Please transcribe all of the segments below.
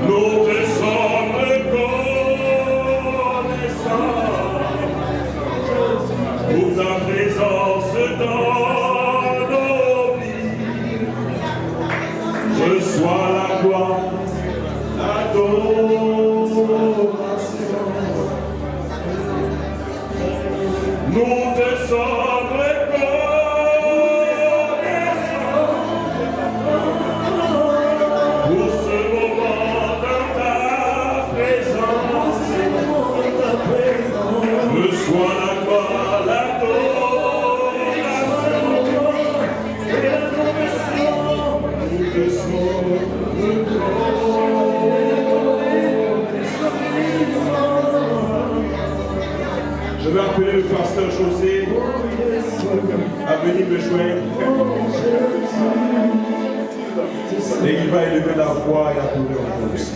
Nous te sommes reconnaissants pour ta présence dans nos vies. Reçois la gloire, l'adoration. Nous te sommes reconnaissants pour ce moment dans ta présence. Reçois la gloire, l'adoration. Nous te sommes Je vais appeler le pasteur José à venir me joindre. Et il va élever la voix et adorer en plus.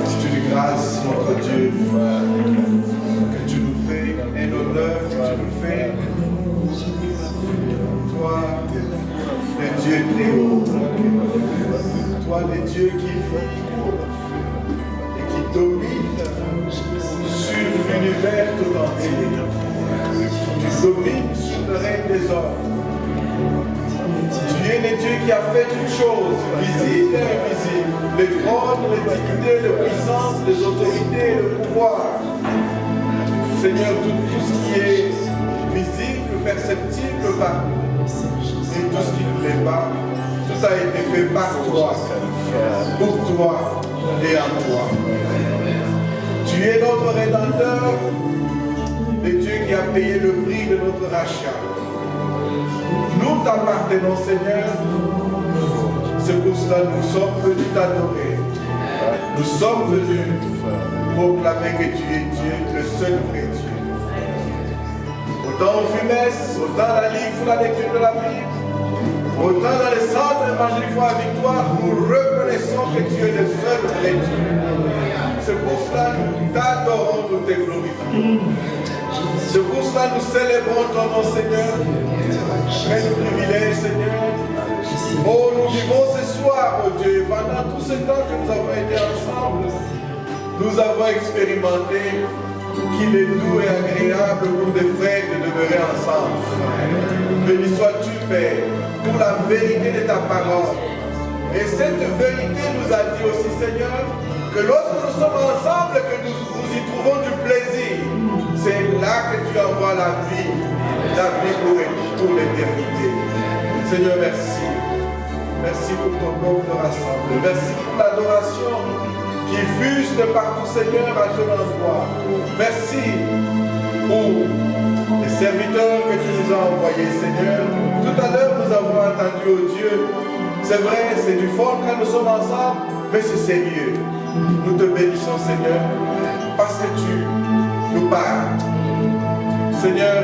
C'est une grâce, notre Dieu, que tu nous fais, un honneur que tu nous fais. Toi, le Dieu très haut. Toi, le Dieu qui vit et qui domine sur l'univers tout entier. Tu domines sur le règne des hommes. Tu es le Dieu qui a fait toutes choses, visibles et invisibles, les trônes, les dignités, les puissances, les autorités, le pouvoir. Seigneur, tout ce qui est visible, perceptible par nous, et tout ce qui ne l'est pas, tout a été fait par toi, pour toi et en toi. Tu es notre Rédempteur, le Dieu qui a payé le prix de notre rachat. Nous t'appartenons, Seigneur. C'est pour cela que nous sommes venus t'adorer. Nous sommes venus proclamer que tu es Dieu, le seul vrai Dieu. Autant au FUMES, autant à la Ligue pour la lecture de la Bible, autant dans les centres évangéliques pour la victoire, nous reconnaissons que tu es le seul vrai Dieu. C'est pour cela que nous t'adorons, nous te glorifions. C'est pour cela que nous célébrons ton nom, Seigneur. Quel privilège, Seigneur. Oh, nous vivons ce soir, oh Dieu, pendant tout ce temps que nous avons été ensemble, nous avons expérimenté qu'il est doux et agréable pour des frères de demeurer ensemble. Béni sois-tu, Père, pour la vérité de ta parole. Et cette vérité nous a dit aussi, Seigneur, que lorsque nous sommes ensemble, que nous y trouvons du plaisir, c'est là que tu envoies la vie pour l'éternité. Seigneur, merci. Merci pour ton peuple rassemblé. Merci pour l'adoration qui fuse de partout, Seigneur, à ton endroit. Merci pour les serviteurs que tu nous as envoyés, Seigneur. Tout à l'heure, nous avons entendu, oh Dieu, c'est vrai, c'est du fond quand nous sommes ensemble, mais c'est sérieux. Nous te bénissons, Seigneur, parce que tu nous parles. Seigneur,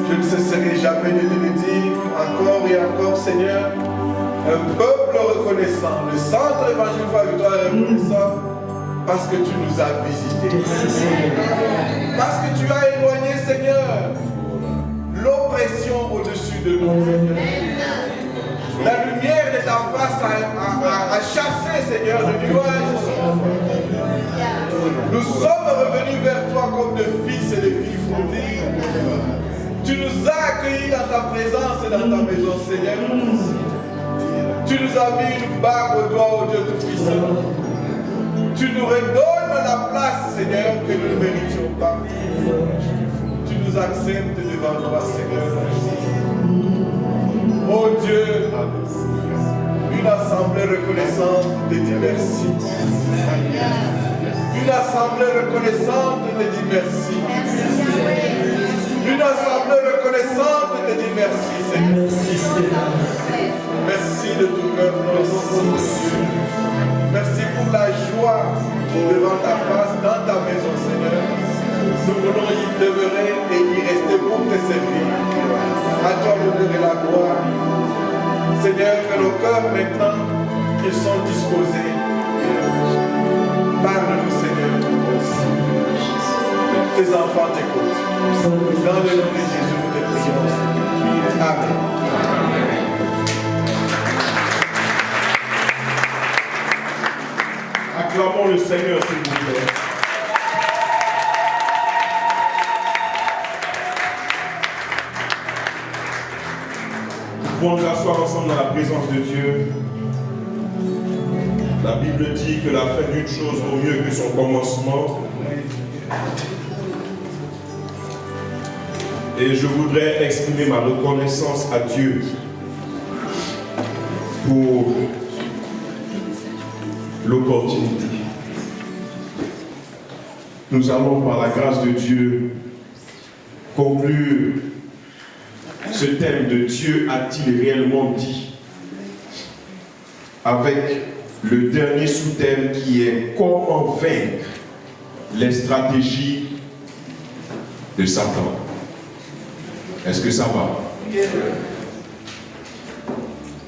je ne cesserai jamais de te le dire, encore et encore, Seigneur, un peuple reconnaissant, le centre évangélique de la victoire est reconnaissant, parce que tu nous as visités. Parce que tu as éloigné, Seigneur, l'oppression au-dessus de nous, Seigneur. La lumière de ta face a chassé, Seigneur, le nuage. Nous sommes revenus vers toi comme de fils et de filles fondées. Tu nous as accueillis dans ta présence et dans ta maison, Seigneur. Tu nous as mis une bague au doigt, au Dieu Tout-Puissant. Tu nous redonnes la place, Seigneur, que nous ne méritions pas. Tu nous acceptes devant toi, Seigneur. Oh Dieu, une assemblée reconnaissante te dit merci. Une assemblée reconnaissante te dit merci. Une assemblée reconnaissante te dit merci, Seigneur. Merci de tout cœur, notre Dieu. Merci pour la joie devant ta face, dans ta maison, Seigneur. Nous voulons y demeurer et y rester pour te servir. À toi l'honneur et la gloire. Seigneur, que nos cœurs maintenant qui sont disposés, parle-nous, Seigneur. tes enfants t'écoutent. Dans le nom de Jésus, nous te prions. Amen. Acclamons le Seigneur, s'il vous plaît. Nous pouvons nous asseoir ensemble dans la présence de Dieu. La Bible dit que la fin d'une chose vaut mieux que son commencement. Et je voudrais exprimer ma reconnaissance à Dieu pour l'opportunité. Nous allons, par la grâce de Dieu, conclure ce thème de Dieu a-t-il réellement dit, avec le dernier sous-thème qui est comment vaincre les stratégies de Satan. Est-ce que ça va?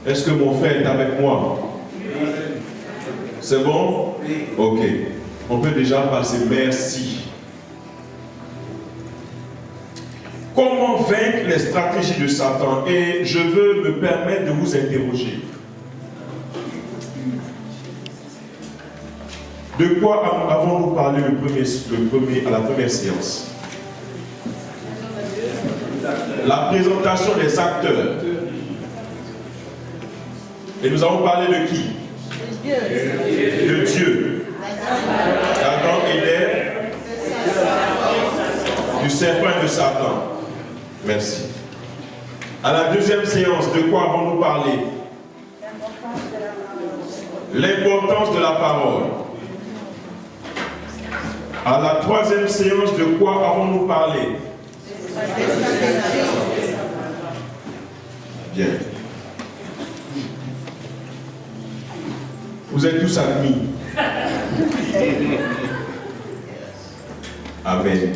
Est-ce que mon frère est avec moi? C'est bon? Ok. On peut déjà passer merci. Comment vaincre les stratégies de Satan? Et je veux me permettre de vous interroger. De quoi avons-nous parlé à la première séance? La présentation des acteurs. Et nous avons parlé de qui? De Dieu. D'Adam et d'Ève. Du serpent et de Satan. Merci. À la deuxième séance, de quoi avons-nous parlé? L'importance de la parole. À la troisième séance, de quoi avons-nous parlé? Bien. Vous êtes tous admis. Amen.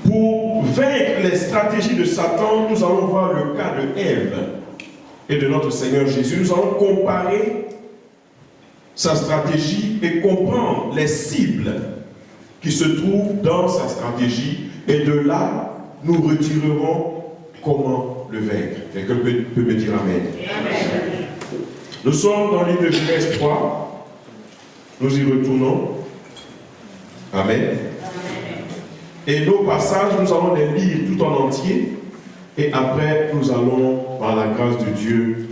Pour vaincre les stratégies de Satan, nous allons voir le cas de Ève et de notre Seigneur Jésus. Nous allons comparer sa stratégie et comprendre les cibles qui se trouvent dans sa stratégie. Et de là, nous retirerons comment le vaincre. Quelqu'un peut me dire Amen. Amen. Nous sommes dans le livre de Genèse 3. Nous y retournons. Amen. Et nos passages, nous allons les lire tout en entier. Et après, nous allons, par la grâce de Dieu,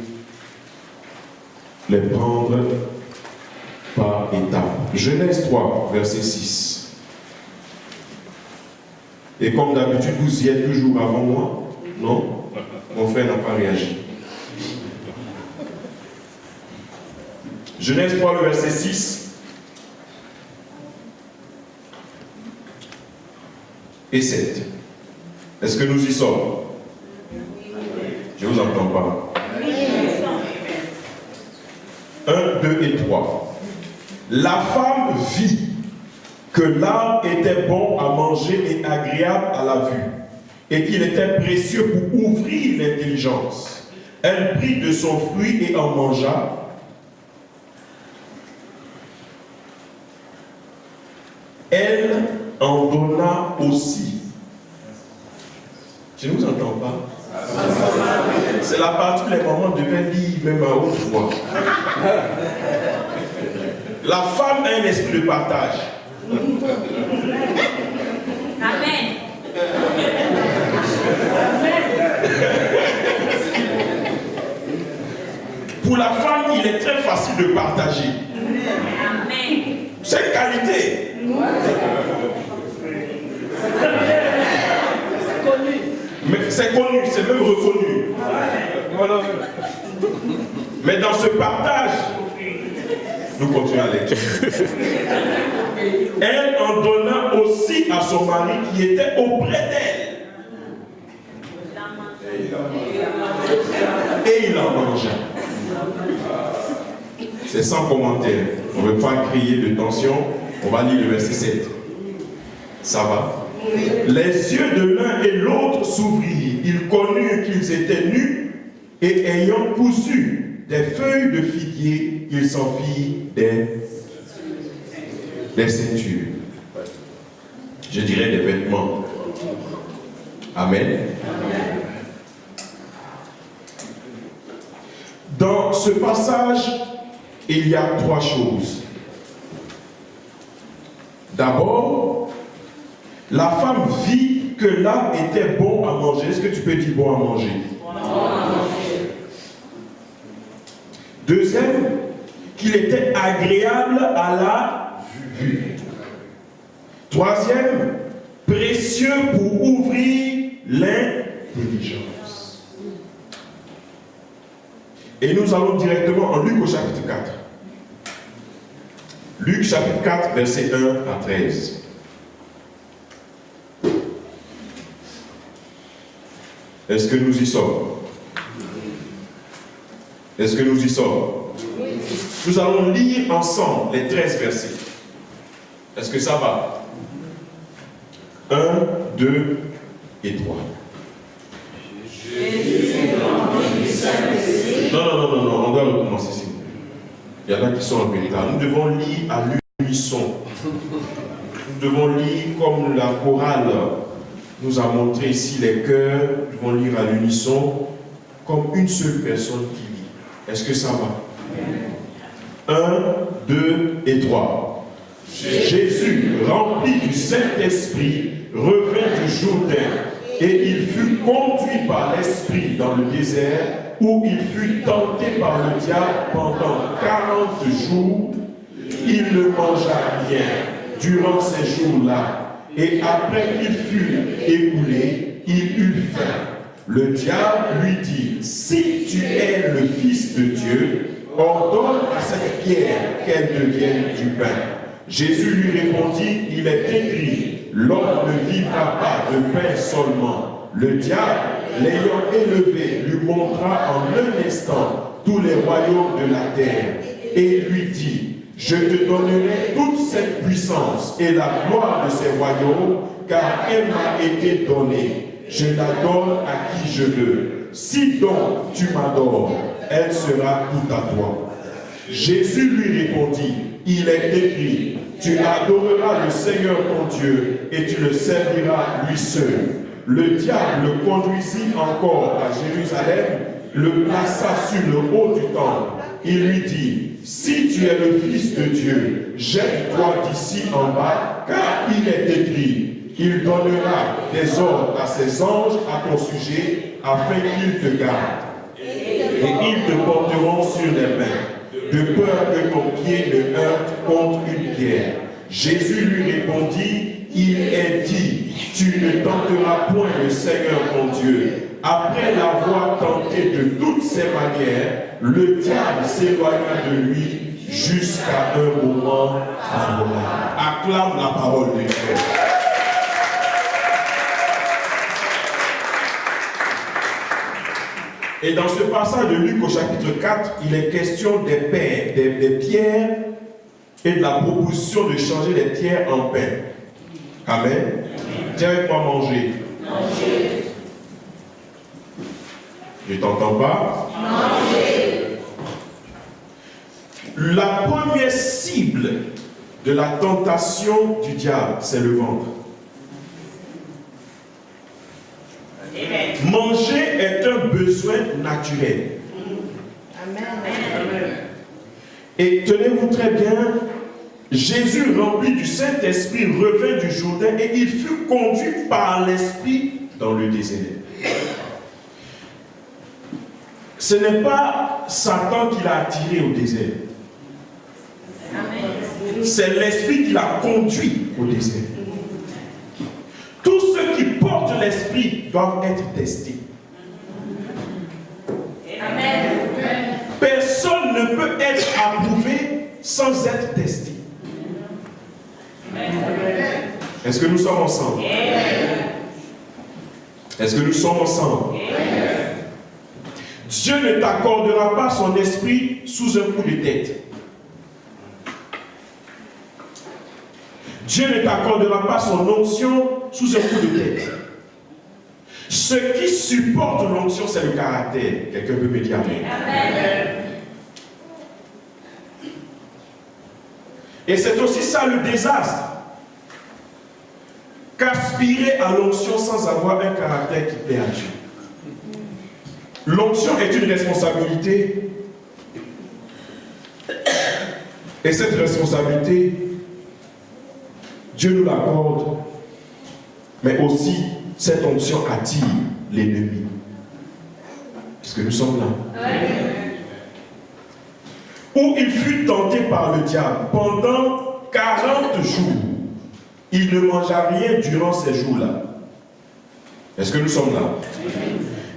les prendre par étapes. Genèse 3, verset 6. Et comme d'habitude, vous y êtes toujours avant moi? Non? Mon frère n'a pas réagi. Genèse 3, le verset 6 et 7. Est-ce que nous y sommes? Je ne vous entends pas. 1, 2 et 3. La femme vit que l'arbre était bon à manger et agréable à la vue, et qu'il était précieux pour ouvrir l'intelligence. Elle prit de son fruit et en mangea. Elle en donna aussi. Je ne vous entends pas. C'est la partie où les mamans devaient lire même à haute voix. La femme a un esprit de partage. Amen. Pour la femme, il est très facile de partager. Amen. C'est une qualité. Mais c'est connu, c'est même reconnu. Mais dans ce partage, nous continuons à l'étude. Elle en donna aussi à son mari qui était auprès d'elle. Et il en mangea. C'est sans commentaire. On ne veut pas crier de tension. On va lire le verset 7. Ça va? Les yeux de l'un et l'autre s'ouvrirent. Ils connurent qu'ils étaient nus et ayant cousu des feuilles de figuier, ils s'en firent des ceintures. Je dirais des vêtements. Amen. Dans ce passage, il y a trois choses. D'abord, la femme vit que là était bon à manger. Est-ce que tu peux dire bon à manger? Deuxième, qu'il était agréable à la vue. Troisième, précieux pour ouvrir l'intelligence. Et nous allons directement en Luc au chapitre 4. Luc chapitre 4, versets 1 à 13. Est-ce que nous y sommes? Est-ce que nous y sommes? Nous allons lire ensemble les 13 versets. Est-ce que ça va? 1, 2 et 3. Non, on doit recommencer ici. Il y en a qui sont en retard. Nous devons lire à l'unisson. Nous devons lire comme la chorale nous a montré ici les chœurs. Nous devons lire à l'unisson comme une seule personne qui lit. Est-ce que ça va? 1, 2 et 3. Jésus, rempli du Saint-Esprit, revint du Jourdain et il fut conduit par l'Esprit dans le désert où il fut tenté par le diable pendant 40 jours. Il ne mangea rien durant ces jours-là et après qu'il fut écoulé, il eut faim. Le diable lui dit, si tu es le Fils de Dieu, ordonne à cette pierre qu'elle devienne du pain. Jésus lui répondit, il est écrit, l'homme ne vivra pas de pain seulement. Le diable, l'ayant élevé, lui montra en un instant tous les royaumes de la terre et lui dit, je te donnerai toute cette puissance et la gloire de ces royaumes, car elle m'a été donnée. Je la donne à qui je veux. Si donc tu m'adores, elle sera toute à toi. Jésus lui répondit, il est écrit, tu adoreras le Seigneur ton Dieu et tu le serviras lui seul. Le diable le conduisit encore à Jérusalem, le plaça sur le haut du temple. Il lui dit, si tu es le Fils de Dieu, jette-toi d'ici en bas, car il est écrit, il donnera des ordres à ses anges à ton sujet, afin qu'ils te gardent. Et ils te porteront sur les mains, de peur que ton pied ne heurte contre une pierre. Jésus lui répondit, il est dit, tu ne tenteras point le Seigneur ton Dieu. Après l'avoir tenté de toutes ses manières, le diable s'éloigna de lui jusqu'à un moment favorable. Acclame la parole de Dieu. Et dans ce passage de Luc au chapitre 4, il est question des pains, des pierres et de la proposition de changer les pierres en pain. Amen. Tiens avec moi manger. Manger. Je ne t'entends pas. Manger. La première cible de la tentation du diable, c'est le ventre. Amen. Manger est un besoin naturel. Amen. Et tenez-vous très bien, Jésus, rempli du Saint-Esprit, revint du Jourdain et il fut conduit par l'Esprit dans le désert. Ce n'est pas Satan qui l'a attiré au désert. C'est l'Esprit qui l'a conduit au désert. Tous ceux qui portent l'Esprit doivent être testés. Amen. Personne ne peut être approuvé sans être testé. Est-ce que nous sommes ensemble? Est-ce que nous sommes ensemble? Dieu ne t'accordera pas son esprit sous un coup de tête. Dieu ne t'accordera pas son onction sous un coup de tête. Ce qui supporte l'onction, c'est le caractère. Quelqu'un peut me dire amen. Amen. Et c'est aussi ça le désastre. qu'aspirer à l'onction sans avoir un caractère qui plaît à Dieu. L'onction est une responsabilité. Et cette responsabilité, Dieu nous l'accorde, mais aussi cette onction attire l'ennemi. Est-ce que nous sommes là? Où il fut tenté par le diable pendant 40 jours. Il ne mangea rien durant ces jours-là. Est-ce que nous sommes là?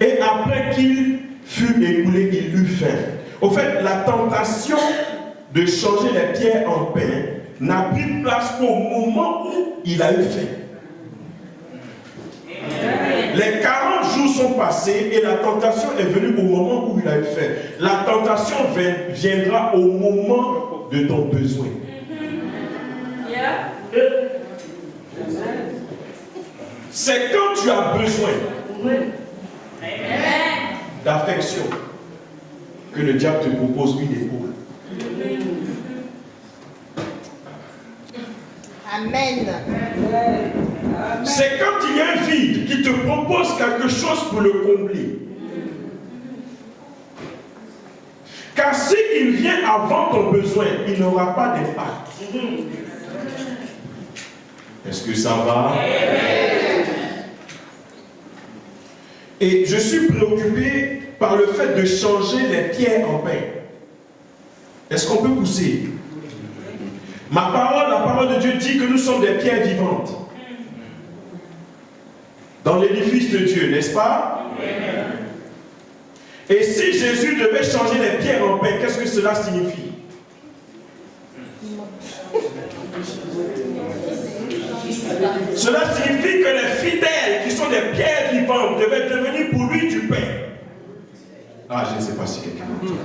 Et après qu'il fut écoulé, il eut faim. Au fait, la tentation de changer les pierres en pain n'a pris place qu'au moment où il a eu faim. Les 40 jours sont passés et la tentation est venue au moment où il a eu faim. La tentation viendra au moment de ton besoin. C'est quand tu as besoin d'affection que le diable te propose une épaule. Amen. C'est quand il y a un vide qui te propose quelque chose pour le combler. Car s'il vient avant ton besoin, il n'aura pas d'impact. Est-ce que ça va? Et je suis préoccupé par le fait de changer les pierres en pain. Est-ce qu'on peut pousser? La parole de Dieu dit que nous sommes des pierres vivantes dans l'édifice de Dieu, n'est-ce pas? Et si Jésus devait changer les pierres en pain, qu'est-ce que cela signifie? Cela signifie que les fidèles qui sont des pierres vivantes devaient devenir pour lui du pain. Ah, je ne sais pas si quelqu'un m'entend.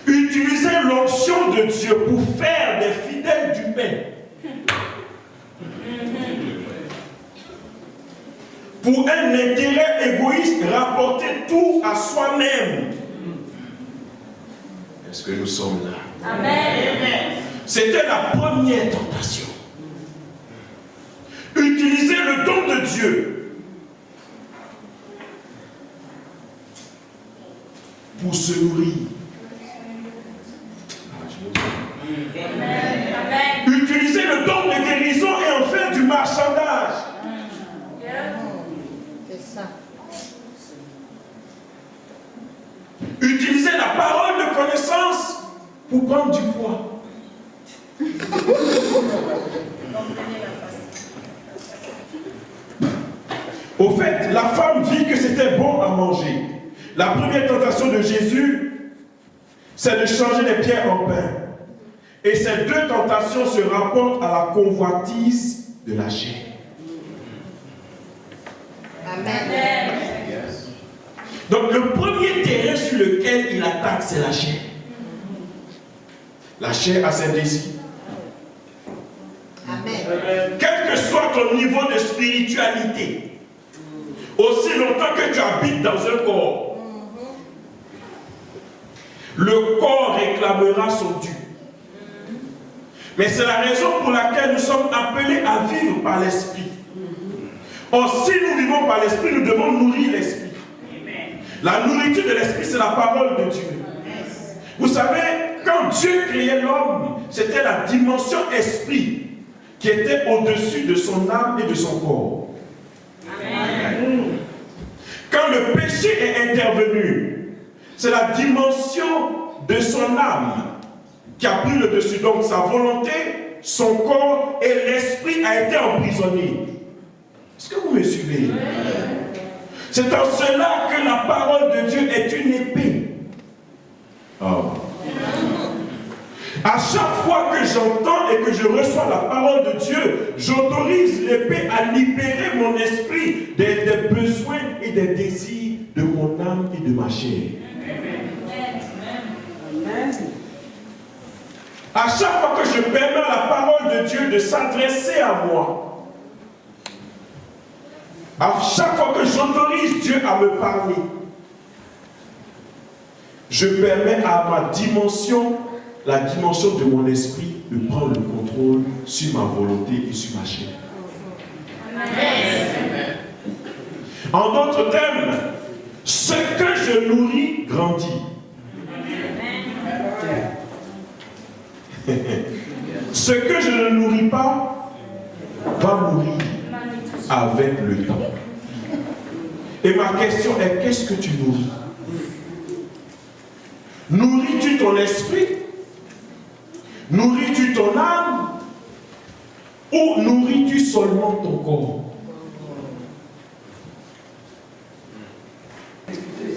Utiliser l'onction de Dieu pour faire des fidèles du pain. Pour un intérêt égoïste, rapporter tout à soi-même. Est-ce que nous sommes là? Amen. C'était la première tentation. Utiliser le don de Dieu pour se nourrir. Amen. Utiliser le don de guérison et en faire du marchandage. C'est ça. Utiliser la parole de connaissance pour prendre du poids. Au fait, la femme vit que c'était bon à manger. La première tentation de Jésus, c'est de changer les pierres en pain. Et ces deux tentations se rapportent à la convoitise de la chair. Amen. Donc le premier terrain sur lequel il attaque, c'est la chair. La chair a ses désirs. Amen. Quel que soit ton niveau de spiritualité, aussi longtemps que tu habites dans un corps, le corps réclamera son dû. Mais c'est la raison pour laquelle nous sommes appelés à vivre par l'esprit. Or, si nous vivons par l'esprit, nous devons nourrir l'esprit. La nourriture de l'esprit, c'est la parole de Dieu. Vous savez, quand Dieu créait l'homme, c'était la dimension esprit qui était au-dessus de son âme et de son corps. Amen. Quand le péché est intervenu, c'est la dimension de son âme qui a pris le dessus. Donc sa volonté, son corps et l'esprit a été emprisonnés. Est-ce que vous me suivez? C'est en cela que la parole de Dieu est une épée. Oh. À chaque fois que j'entends et que je reçois la parole de Dieu, j'autorise l'épée à libérer mon esprit des besoins et des désirs de mon âme et de ma chair. À chaque fois que je permets à la parole de Dieu de s'adresser à moi, à chaque fois que j'autorise Dieu à me parler, je permets à ma dimension, la dimension de mon esprit de prendre le contrôle sur ma volonté et sur ma chair. En d'autres termes, ce que je nourris grandit. Ce que je ne nourris pas va mourir avec le temps. Et ma question est, qu'est-ce que tu nourris? Nourris-tu ton esprit? Nourris-tu ton âme? Ou nourris-tu seulement ton corps?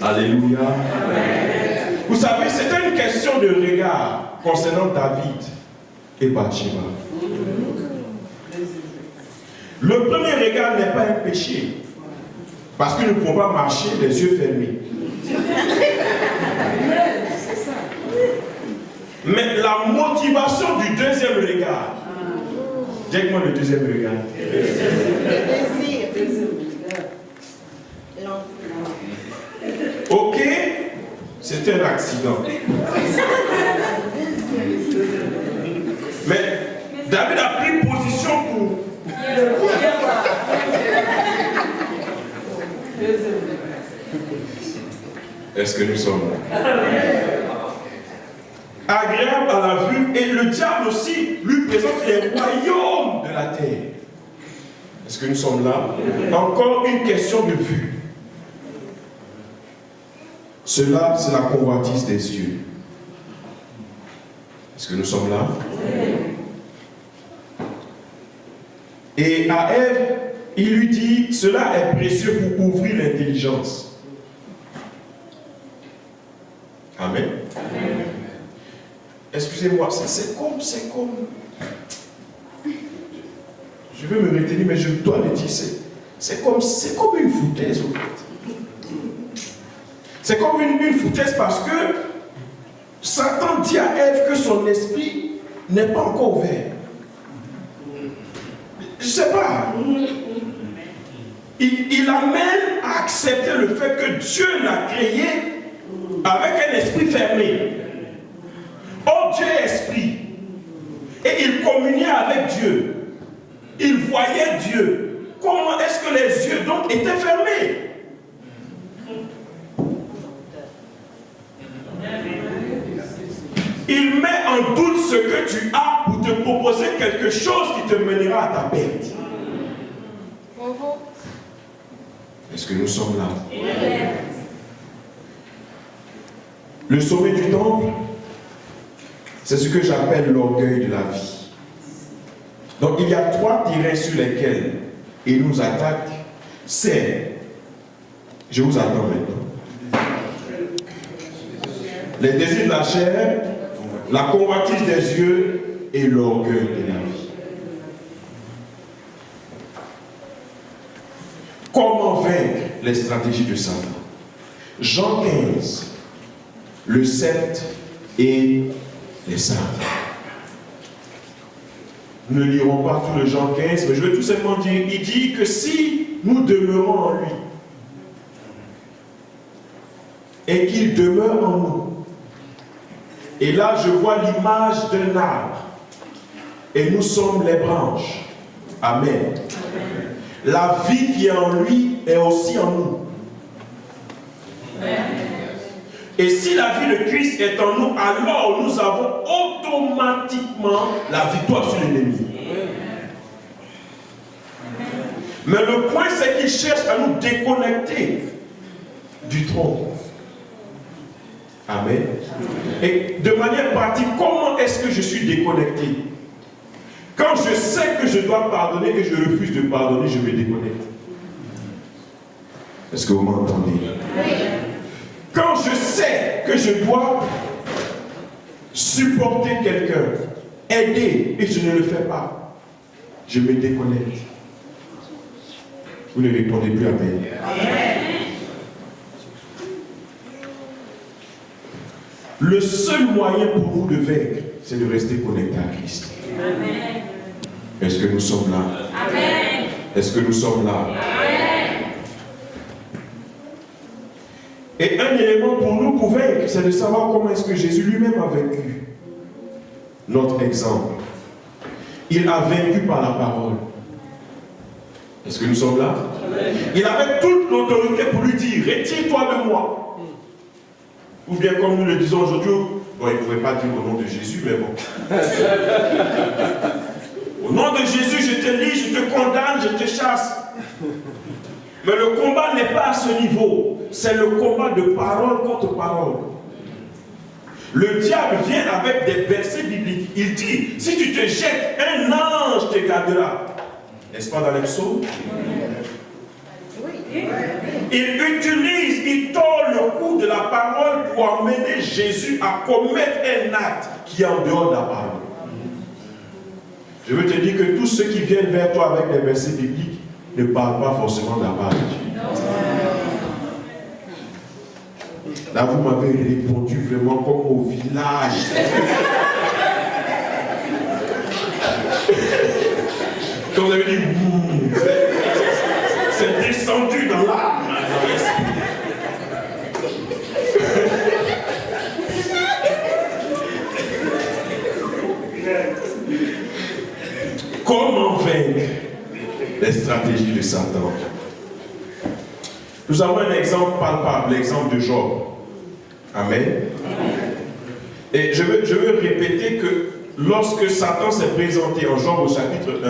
Alléluia. Vous savez, c'était une question de regard concernant David et Bathsheba. Le premier regard n'est pas un péché, parce que nous ne pouvons pas marcher les yeux fermés. Mais la motivation du deuxième regard, dis-moi le deuxième regard. Le désir. Ok, c'est un accident. Mais David a pris position pour... Est-ce que nous sommes là? Agréable à la vue, et le diable aussi lui présente les royaumes de la terre. Est-ce que nous sommes là? Encore une question de vue. Cela, c'est la convoitise des yeux. Est-ce que nous sommes là? Et à Ève, il lui dit, cela est précieux pour ouvrir l'intelligence. Amen. Excusez-moi, c'est comme... Je veux me retenir, mais je dois le dire, c'est comme une foutaise, en fait. C'est comme une foutaise parce que Satan dit à Ève que son esprit n'est pas encore ouvert. Je ne sais pas. Il amène à accepter le fait que Dieu l'a créé avec un esprit fermé. Or, Dieu est esprit. Et il communiait avec Dieu. Il voyait Dieu. Comment est-ce que les yeux donc étaient fermés? Il met en doute ce que tu as pour te proposer quelque chose qui te mènera à ta perte. Est-ce que nous sommes là? Le sommet du temple, c'est ce que j'appelle l'orgueil de la vie. Donc il y a 3 terrains sur lesquels il nous attaque. C'est, je vous attends maintenant, les désirs de la chair, la convoitise des yeux et l'orgueil de la vie. Comment vaincre les stratégies de Satan? Jean 15, le 7 et les 5. Nous ne lirons pas tout le Jean 15, mais je vais tout simplement dire, il dit que si nous demeurons en lui et qu'il demeure en nous, et là je vois l'image d'un arbre, et nous sommes les branches. Amen. La vie qui est en lui est aussi en nous. Et si la vie de Christ est en nous, alors nous avons automatiquement la victoire sur l'ennemi. Mais le point, c'est qu'il cherche à nous déconnecter du trône. Amen. Et de manière pratique, comment est-ce que je suis déconnecté? Quand je sais que je dois pardonner et je refuse de pardonner, je me déconnecte. Est-ce que vous m'entendez? Quand je sais que je dois supporter quelqu'un, aider, et je ne le fais pas, je me déconnecte. Vous ne répondez plus à peine. Le seul moyen pour vous de vaincre, c'est de rester connecté à Christ. Amen. Est-ce que nous sommes là? Amen. Est-ce que nous sommes là? Amen. Et un élément pour nous pour vaincre, c'est de savoir comment est-ce que Jésus lui-même a vaincu. notre exemple. Il a vaincu par la parole. Est-ce que nous sommes là? Il avait toute l'autorité pour lui dire, retire-toi de moi. Ou bien comme nous le disons aujourd'hui, bon, il ne pouvait pas dire au nom de Jésus, mais bon. Au nom de Jésus, je te lis, je te condamne, je te chasse. Mais le combat n'est pas à ce niveau. C'est le combat de parole contre parole. Le diable vient avec des versets bibliques. Il dit, si tu te jettes, un ange te gardera. N'est-ce pas dans les psaumes? Il tord le cou de la parole pour amener Jésus à commettre un acte qui est en dehors de la parole. Je veux te dire que tous ceux qui viennent vers toi avec des versets bibliques ne parlent pas forcément de la parole de Dieu. Là, vous m'avez répondu vraiment comme au village. Quand vous avez dit, c'est descendu dans l'âme. Comment vaincre les stratégies de Satan? Nous avons un exemple palpable, l'exemple de Job. Amen. Et je veux répéter que lorsque Satan s'est présenté en Job au chapitre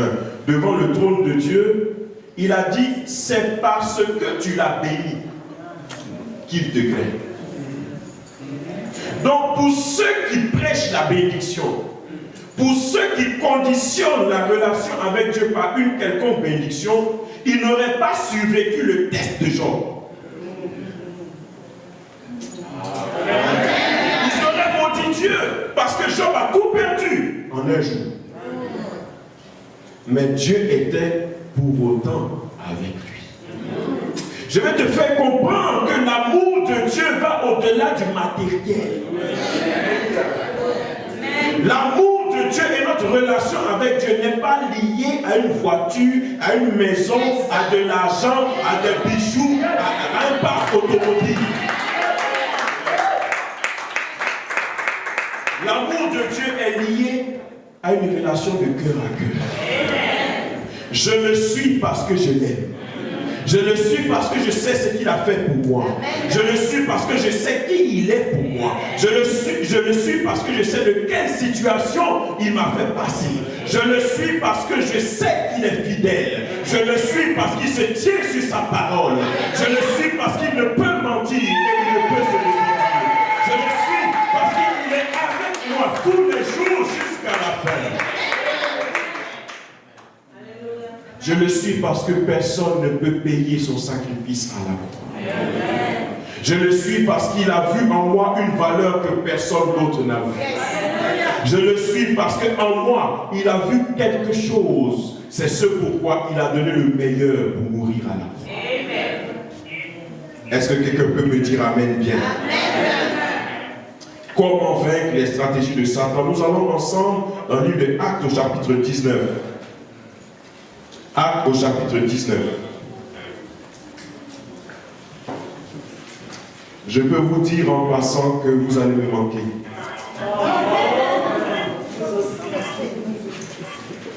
1 devant le trône de Dieu, il a dit, c'est parce que tu l'as béni qu'il te crée. Donc pour ceux qui prêchent la bénédiction, pour ceux qui conditionnent la relation avec Dieu par une quelconque bénédiction, ils n'auraient pas survécu le test de Job. Ils auraient maudit Dieu parce que Job a tout perdu en un jour. Mais Dieu était pour autant avec lui. Je vais te faire comprendre que l'amour de Dieu va au-delà du matériel. L'amour de Dieu et notre relation avec Dieu n'est pas liée à une voiture, à une maison, à de l'argent, à des bijoux, à un parc automobile. L'amour de Dieu est lié à une relation de cœur à cœur. Je le suis parce que je l'aime. Je le suis parce que je sais ce qu'il a fait pour moi. Je le suis parce que je sais qui il est pour moi. Je le suis parce que je sais de quelle situation il m'a fait passer. Je le suis parce que je sais qu'il est fidèle. Je le suis parce qu'il se tient sur sa parole. Je le suis parce qu'il ne peut mentir et il ne peut se démentir. Je le suis parce qu'il est avec moi tous les jours jusqu'à la fin. Je le suis parce que personne ne peut payer son sacrifice à la croix. Je le suis parce qu'il a vu en moi une valeur que personne d'autre n'a vue. Je le suis parce qu'en moi, il a vu quelque chose. C'est ce pourquoi il a donné le meilleur pour mourir à la croix. Est-ce que quelqu'un peut me dire Amen bien? Comment vaincre les stratégies de Satan? Nous allons ensemble dans le livre de Actes au chapitre 19. Actes au chapitre 19. Je peux vous dire en passant que vous allez me manquer.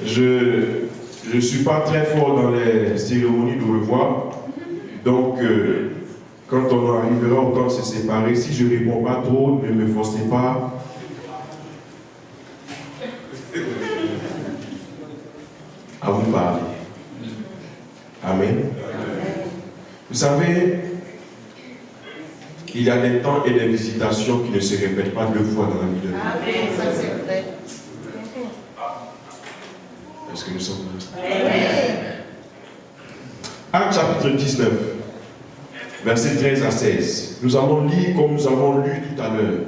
Je ne suis pas très fort dans les cérémonies de revoir. Donc, quand on arrivera au temps de se séparer, si je ne réponds pas trop, ne me forcez pas. À vous parler. Amen. Vous savez, il y a des temps et des visitations qui ne se répètent pas deux fois dans la vie de l'homme. Amen, ça c'est vrai. Est-ce que nous sommes là? Actes chapitre 19, versets 13 à 16. Nous allons lire comme nous avons lu tout à l'heure.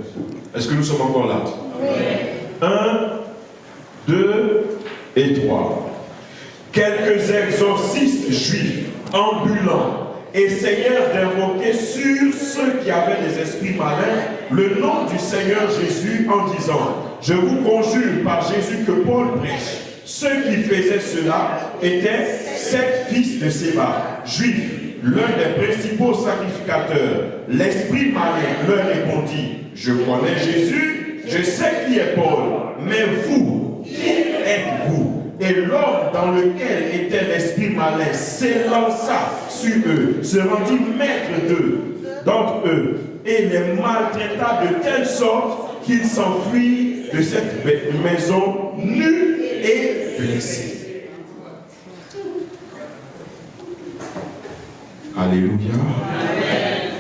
Est-ce que nous sommes encore là? Oui. 1, 2 et 3. Quelques exorcistes juifs ambulants essayèrent d'invoquer sur ceux qui avaient des esprits malins le nom du Seigneur Jésus en disant: je vous conjure par Jésus que Paul prêche. Ceux qui faisaient cela étaient 7 fils de Séba, juifs, l'un des principaux sacrificateurs. L'esprit malin leur répondit: je connais Jésus Je sais qui est Paul, mais vous, qui êtes-vous? Et l'homme dans lequel était l'esprit malin s'élança sur eux, se rendit maître d'entre eux, et les maltraita de telle sorte qu'ils s'enfuirent de cette maison nus et blessés. Alléluia. Amen.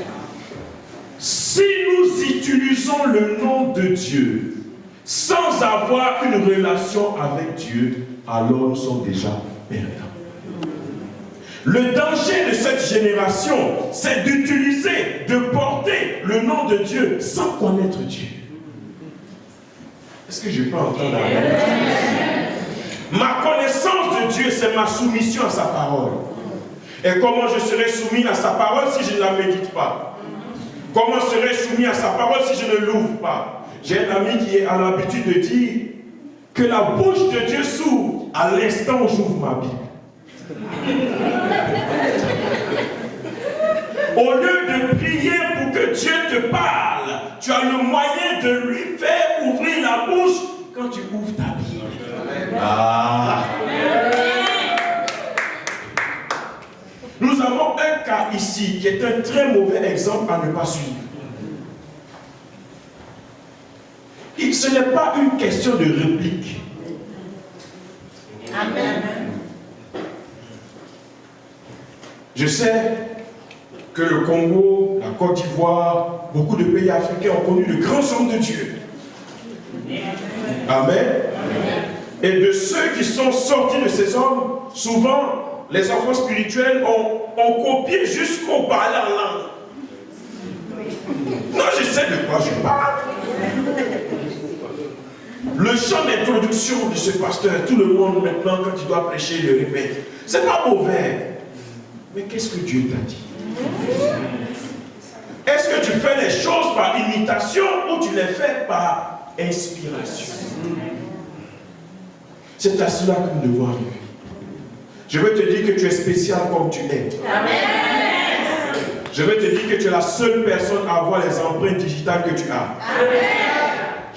Si nous utilisons le nom de Dieu sans avoir une relation avec Dieu, alors nous sommes déjà perdants. Le danger de cette génération, c'est d'utiliser, de porter le nom de Dieu sans connaître Dieu. Est-ce que je peux entendre amen? Ma connaissance de Dieu, c'est ma soumission à sa parole. Et comment je serai soumis à sa parole si je ne la médite pas? Comment serai-je soumis à sa parole si je ne l'ouvre pas? J'ai un ami qui a l'habitude de dire que la bouche de Dieu s'ouvre à l'instant où j'ouvre ma Bible. Au lieu de prier pour que Dieu te parle, tu as le moyen de lui faire ouvrir la bouche quand tu ouvres ta Bible. Ah. Nous avons un cas ici qui est un très mauvais exemple à ne pas suivre. Ce n'est pas une question de réplique. Amen. Je sais que le Congo, la Côte d'Ivoire, beaucoup de pays africains ont connu de grands hommes de Dieu. Amen. Et de ceux qui sont sortis de ces hommes, souvent, les enfants spirituels ont copié jusqu'au parler en langue. Non, je sais de quoi je parle. Le chant d'introduction de ce pasteur, tout le monde maintenant, quand il doit prêcher, le répète. C'est pas mauvais. Mais qu'est-ce que Dieu t'a dit? Est-ce que tu fais les choses par imitation ou tu les fais par inspiration? C'est à cela que nous devons arriver. Je veux te dire que tu es spécial comme tu es. Amen. Je veux te dire que tu es la seule personne à avoir les empreintes digitales que tu as. Amen.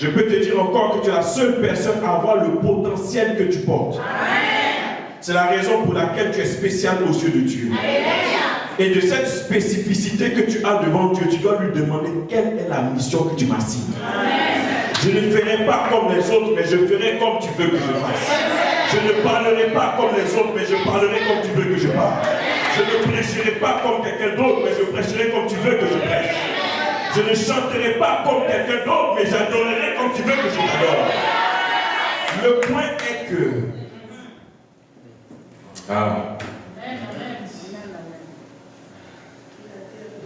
Je peux te dire encore que tu es la seule personne à avoir le potentiel que tu portes. C'est la raison pour laquelle tu es spécial aux yeux de Dieu. Amen. Et de cette spécificité que tu as devant Dieu, tu dois lui demander quelle est la mission que tu m'assignes. Je ne ferai pas comme les autres, mais je ferai comme tu veux que je fasse. Je ne parlerai pas comme les autres, mais je parlerai comme tu veux que je parle. Je ne prêcherai pas comme quelqu'un d'autre, mais je prêcherai comme tu veux que je prêche. Je ne chanterai pas comme quelqu'un d'autre, mais j'adorerai comme tu veux que je t'adore. Le point est que... Ah.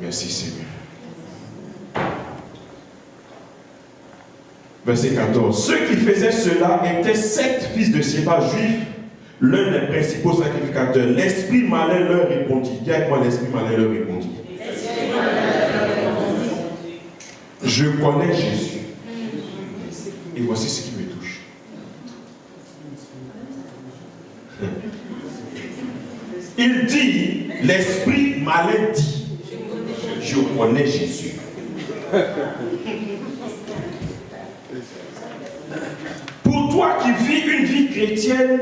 Merci Seigneur. Verset 14. Ceux qui faisaient cela étaient 7 fils de Séba juifs, l'un des principaux sacrificateurs. L'esprit malin leur répondit. Dis avec moi, l'esprit malin leur répondit. Je connais Jésus. Et voici ce qui me touche. Il dit, l'esprit malin dit, je connais Jésus. Pour toi qui vis une vie chrétienne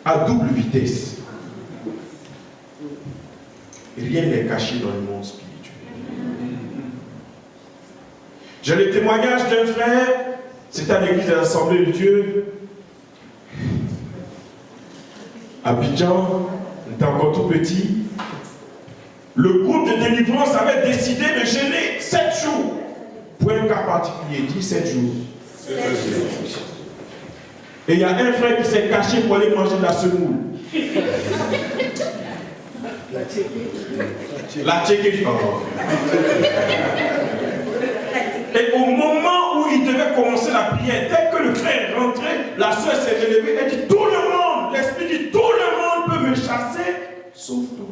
à double vitesse, rien n'est caché dans le monde spirituel. J'ai le témoignage d'un frère, c'était à l'église de l'Assemblée de Dieu, à Abidjan, on était encore tout petit. Le groupe de délivrance avait décidé de jeûner 7 jours. Pour un cas particulier, dit 7 jours. Et il y a un frère qui s'est caché pour aller manger de la semoule. La tchéquée. Oh. Et au moment où il devait commencer la prière, dès que le frère est rentré, la soeur s'est relevée et dit, tout le monde, l'esprit dit, tout le monde peut me chasser, sauf toi.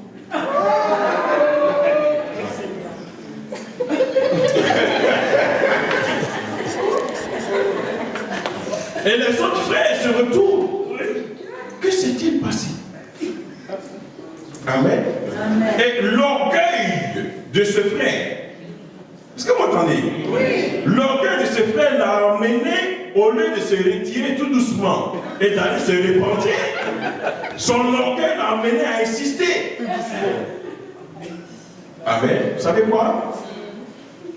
Et les autres frères se retournent. Que s'est-il passé? Amen. Amen. Et l'orgueil de ce frère, parce que moi m'entendez? Oui. L'orgueil de ses frères l'a emmené, au lieu de se retirer tout doucement et d'aller se repentir, son orgueil l'a amené à insister. Amen. Vous savez quoi?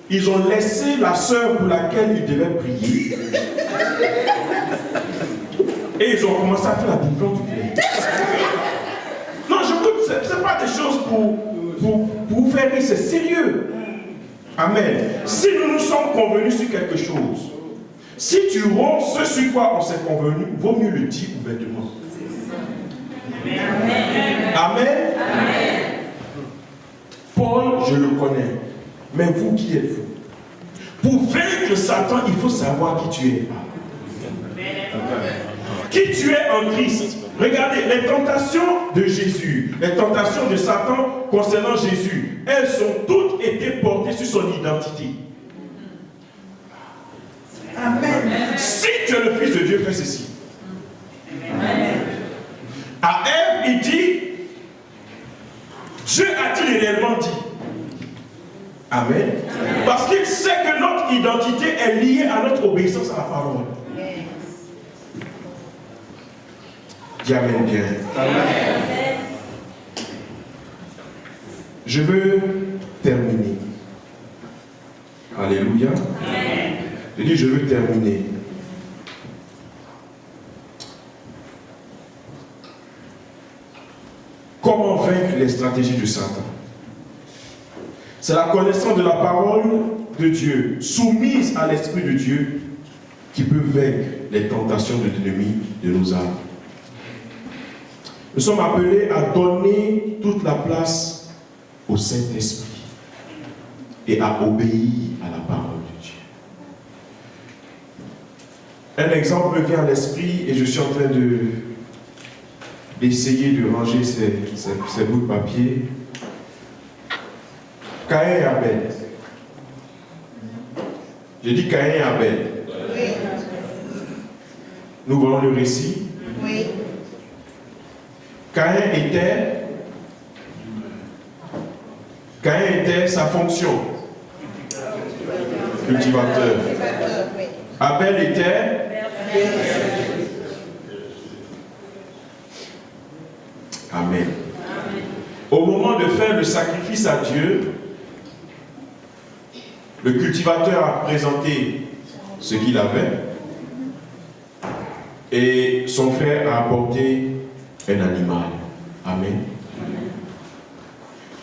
Ils ont laissé la sœur pour laquelle ils devaient prier. Et ils ont commencé à faire la délivrance du frère. Non, je vous dis, ce n'est pas des choses pour vous faire rire, c'est sérieux. Amen. Si nous nous sommes convenus sur quelque chose, si tu romps ce sur quoi on s'est convenu, vaut mieux le dire ouvertement. Amen. Amen. Amen. Paul, je le connais. Mais vous, qui êtes-vous? Pour vaincre Satan, il faut savoir qui tu es. Qui tu es en Christ. Regardez, les tentations de Jésus, les tentations de Satan concernant Jésus, elles ont toutes été portées sur son identité. Amen. Si tu es le Fils de Dieu, fais ceci. Amen. À Ève, il dit, Dieu a-t-il réellement dit? Amen. Amen. Parce qu'il sait que notre identité est liée à notre obéissance à la parole. Dis Amen bien. Amen. Je veux terminer. Alléluia. Amen. Je dis, je veux terminer. Comment vaincre les stratégies de Satan? C'est la connaissance de la parole de Dieu, soumise à l'Esprit de Dieu, qui peut vaincre les tentations de l'ennemi de nos âmes. Nous sommes appelés à donner toute la place au Saint-Esprit et à obéir à la parole de Dieu. Un exemple me vient à l'esprit et je suis en train d'essayer de ranger ces bouts de papier. Caïn et Abel. J'ai dit Caïn et Abel. Oui. Nous voyons le récit. Oui. Caïn était sa fonction. Cultivateur. Abel était Amen. Au moment de faire le sacrifice à Dieu, le cultivateur a présenté ce qu'il avait et son frère a apporté un animal. Amen.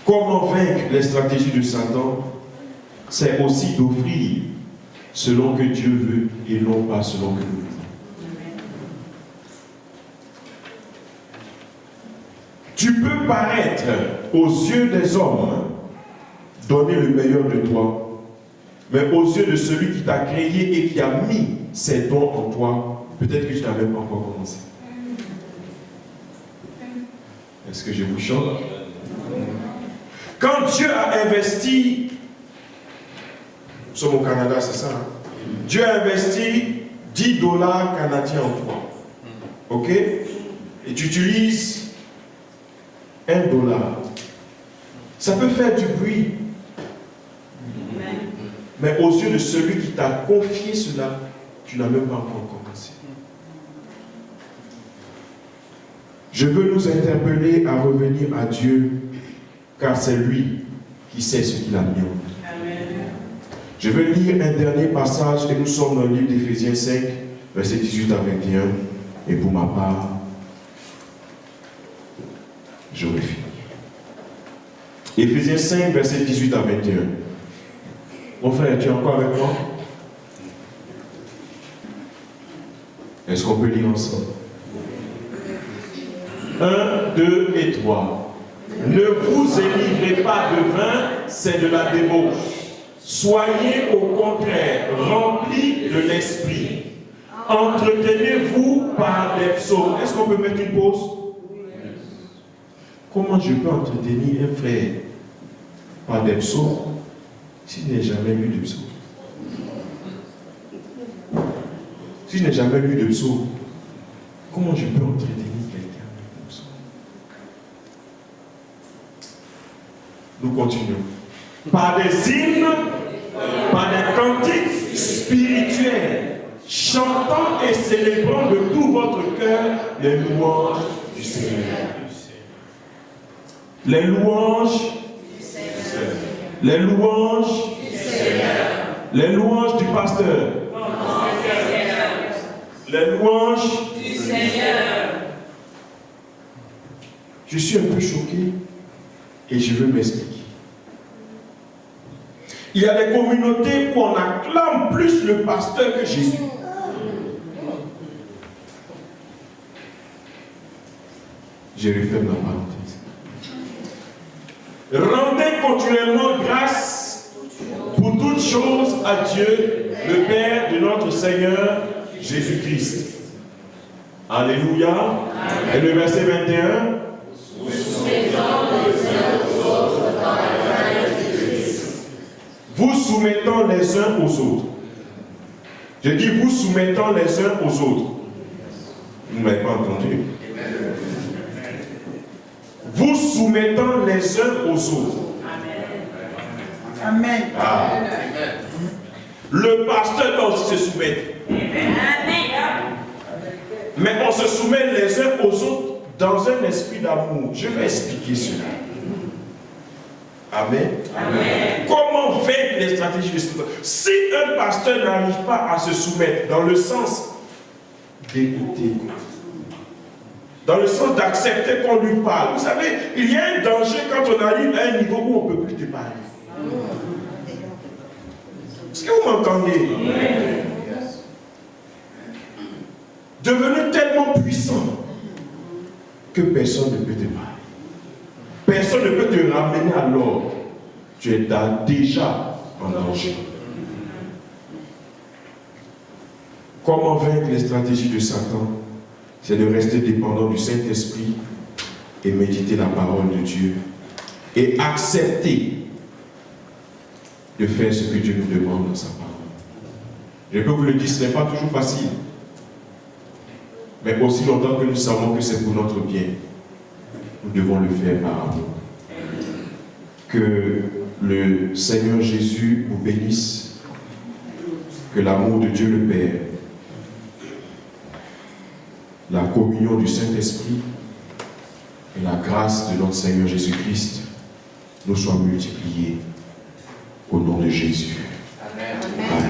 Comment vaincre les stratégies de Satan? C'est aussi d'offrir selon que Dieu veut et non pas selon que nous voulons. Tu peux paraître aux yeux des hommes, donner le meilleur de toi, mais aux yeux de celui qui t'a créé et qui a mis ses dons en toi, peut-être que tu n'as même pas encore commencé. Est-ce que je vous choque? Quand Dieu a investi, nous sommes au Canada, c'est ça, hein? Dieu a investi $10 canadiens en toi. Ok? Et tu utilises $1. Ça peut faire du bruit. Mais aux yeux de celui qui t'a confié cela, tu n'as même pas encore commencé. Je veux nous interpeller à revenir à Dieu, car c'est lui qui sait ce qu'il a mis en nous. Je vais lire un dernier passage et nous sommes dans le livre d'Éphésiens 5, versets 18 à 21. Et pour ma part, j'aurai fini. Éphésiens 5, versets 18 à 21. Mon frère, tu es encore avec moi? Est-ce qu'on peut lire ensemble? 1, 2 et 3. Ne vous élivrez pas de vin, c'est de la débauche. Soyez au contraire remplis de l'esprit. Entretenez-vous par des psaumes. Est-ce qu'on peut mettre une pause? Comment je peux entretenir un frère par des psaumes si je n'ai jamais lu de psaume? Si je n'ai jamais lu de psaume, comment je peux entretenir quelqu'un avec des psaumes? Nous continuons. Par des hymnes par des cantiques spirituels, chantant et célébrant de tout votre cœur les louanges du Seigneur. Les louanges du Seigneur. Les louanges du Seigneur. Les louanges du pasteur. Les louanges du Seigneur. Je suis un peu choqué et je veux m'expliquer. Il y a des communautés où on acclame plus le pasteur que Jésus. Je referme la parenthèse. Rendez continuellement grâce pour toutes choses à Dieu, le Père de notre Seigneur Jésus-Christ. Alléluia. Et le verset 21. Vous soumettant les uns aux autres. Je dis vous soumettant les uns aux autres. Vous ne m'avez pas entendu. Vous soumettant les uns aux autres. Amen. Ah. Le pasteur doit aussi se soumettre. Mais on se soumet les uns aux autres dans un esprit d'amour. Je vais expliquer cela. Amen. Amen. Comment vaincre les stratégies de ce temps? Si un pasteur n'arrive pas à se soumettre dans le sens d'écouter, dans le sens d'accepter qu'on lui parle, vous savez, il y a un danger quand on arrive à un niveau où on ne peut plus te parler. Est-ce que vous m'entendez? Devenu tellement puissant que personne ne peut te parler. Personne ne peut te ramener à l'ordre. Tu es déjà en danger. Comment vaincre les stratégies de Satan? C'est de rester dépendant du Saint-Esprit et méditer la parole de Dieu et accepter de faire ce que Dieu nous demande dans sa parole. Je peux vous le dire, ce n'est pas toujours facile. Mais aussi longtemps que nous savons que c'est pour notre bien, nous devons le faire par amour. Que le Seigneur Jésus vous bénisse, que l'amour de Dieu le Père, la communion du Saint-Esprit et la grâce de notre Seigneur Jésus-Christ nous soient multipliés au nom de Jésus. Amen.